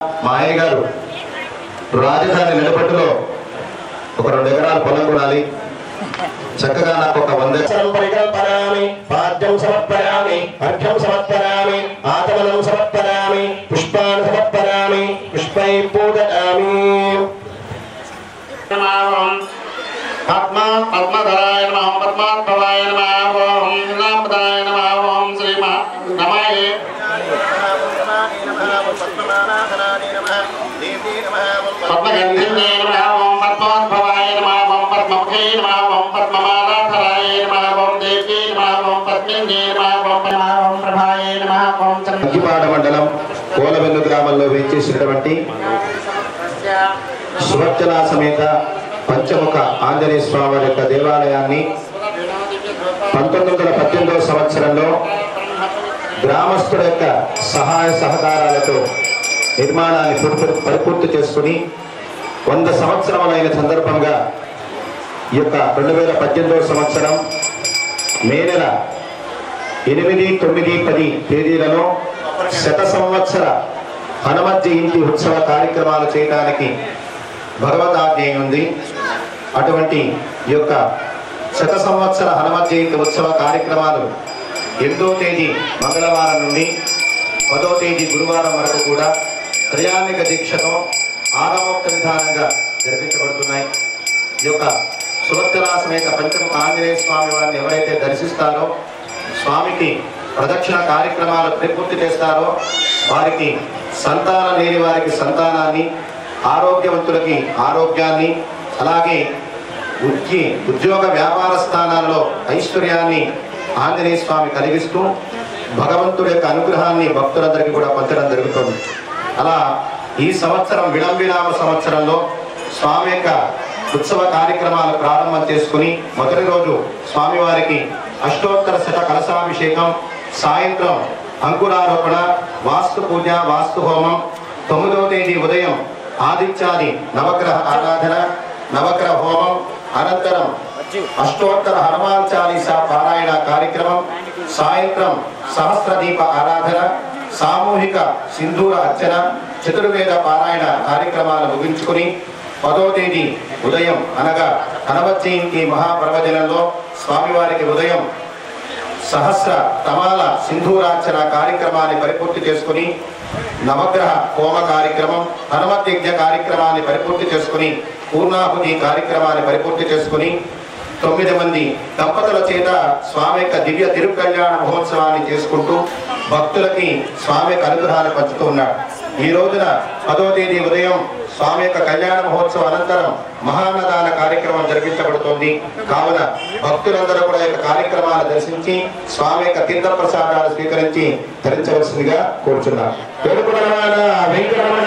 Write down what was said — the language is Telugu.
మా అయ్య గారు రాజధాని నిలబట్టులో ఒక 2 ఎకరాల పొలం కొనాలి, చక్కగా నాకు ఒక 100 పరికల్పయామి, పాద్యం సమర్పయామి, అర్ఘ్యం సమర్పయామి, ఆచమనం సమర్పయామి, పుష్పాన్ని సమర్పయామి, పుష్పై పూజయామి. పద్మా పద్మధరాయ నమః, పద్మాద్భవాయ నమః, ఓం నామదాయ నమః, ఓం శ్రీ నమాయ పద్మగంధిన్యే నమః, ఓం పద్మాద్భవాయ నమః, ఓం పద్మముఖే నమః, ఓం పద్మమాలాధరాయ నమః, ఓం దేవ్యే నమః, ఓం పద్మిన్యే నమః, ఓం ప్రభాయ నమః, ఓం అగ్గిపాడ మండలం కోలబెల్లు గ్రామంలో వేచేసినటువంటి సుభద్ర సమేత పంచముఖ ఆంజనేయ స్వామి వారి యొక్క దేవాలయాన్ని 1918వ సంవత్సరంలో గ్రామస్తుల యొక్క సహాయ సహకారాలతో నిర్మాణాన్ని పరిపూర్తి చేసుకుని 100 సంవత్సరములైన సందర్భంగా ఈ యొక్క 2018వ సంవత్సరం మే నెల 8, 9, 10 తేదీలలో శత సంవత్సర హనుమత్ జయంతి ఉత్సవ కార్యక్రమాలు చేయడానికి భగవదాజ్ఞ ఉంది. అటువంటి ఈ యొక్క శత సంవత్సర హనుమత్ జయంతి ఉత్సవ కార్యక్రమాలు 8వ తేదీ మంగళవారం నుండి 10వ తేదీ గురువారం వరకు కూడా త్రయాణిక దీక్షతో ఆగమోక్త విధానంగా జరిపించబడుతున్నాయి. ఈ యొక్క సుభద్ర సమేత పంచముఖ ఆంజనేయ స్వామి వారిని ఎవరైతే దర్శిస్తారో, స్వామికి ప్రదక్షిణ కార్యక్రమాలు పూర్తి చేస్తారో వారికి సంతానం లేని వారికి సంతానాన్ని, ఆరోగ్యవంతులకి ఆరోగ్యాన్ని, అలాగే ఉద్యోగ వ్యాపార స్థానాల్లో ఐశ్వర్యాన్ని ఆంజనేయ స్వామి కలిగిస్తూ భగవంతుడి యొక్క అనుగ్రహాన్ని భక్తులందరికీ కూడా పంచడం జరుగుతుంది. అలా ఈ సంవత్సరం విలంబినామ సంవత్సరంలో స్వామి యొక్క ఉత్సవ కార్యక్రమాలు ప్రారంభం చేసుకుని మొదటి రోజు స్వామివారికి అష్టోత్తర శత కలశాభిషేకం, సాయంత్రం అంకురారోపణ, వాస్తు పూజ, వాస్తు హోమం, 9వ తేదీ ఉదయం ఆదిత్యాది నవగ్రహ ఆరాధన, నవగ్రహ హోమం, అనంతరం అష్టోత్తర హనుమాన్ చాలీసా పారాయణ కార్యక్రమం, సాయంత్రం సహస్రదీప ఆరాధన, సామూహిక సింధూర అర్చన, చతుర్వేద పారాయణ కార్యక్రమాలు ముగించుకుని 10వ తేదీ ఉదయం అనగా హనుమత్ జయంతి మహాపర్వదినంలో స్వామివారికి ఉదయం సహస్ర తమాల సింధూరార్చన కార్యక్రమాన్ని పరిపూర్తి చేసుకుని నవగ్రహ హోమ కార్యక్రమం, హనుమత్ యజ్ఞ కార్యక్రమాన్ని పరిపూర్తి చేసుకుని పూర్ణాహుతి కార్యక్రమాన్ని పరిపూర్తి చేసుకుని 9 మంది దంపతుల చేత స్వామి యొక్క దివ్య తిరుకళ్యాణ మహోత్సవాన్ని చేసుకుంటూ భక్తులకి స్వామి యొక్క అనుగ్రహాన్ని పంచుతూ ఉన్నాడు. ఈ రోజున 10వ తేదీ ఉదయం స్వామి యొక్క కళ్యాణ మహోత్సవం అనంతరం మహాన్నదాన కార్యక్రమం జరిపించబడుతోంది. కావున భక్తులందరూ కూడా యొక్క కార్యక్రమాలు దర్శించి స్వామి యొక్క తీర్థ ప్రసాదాలు స్వీకరించి ధరించవలసిందిగా కోరుచున్నారు. వెంకటరమణ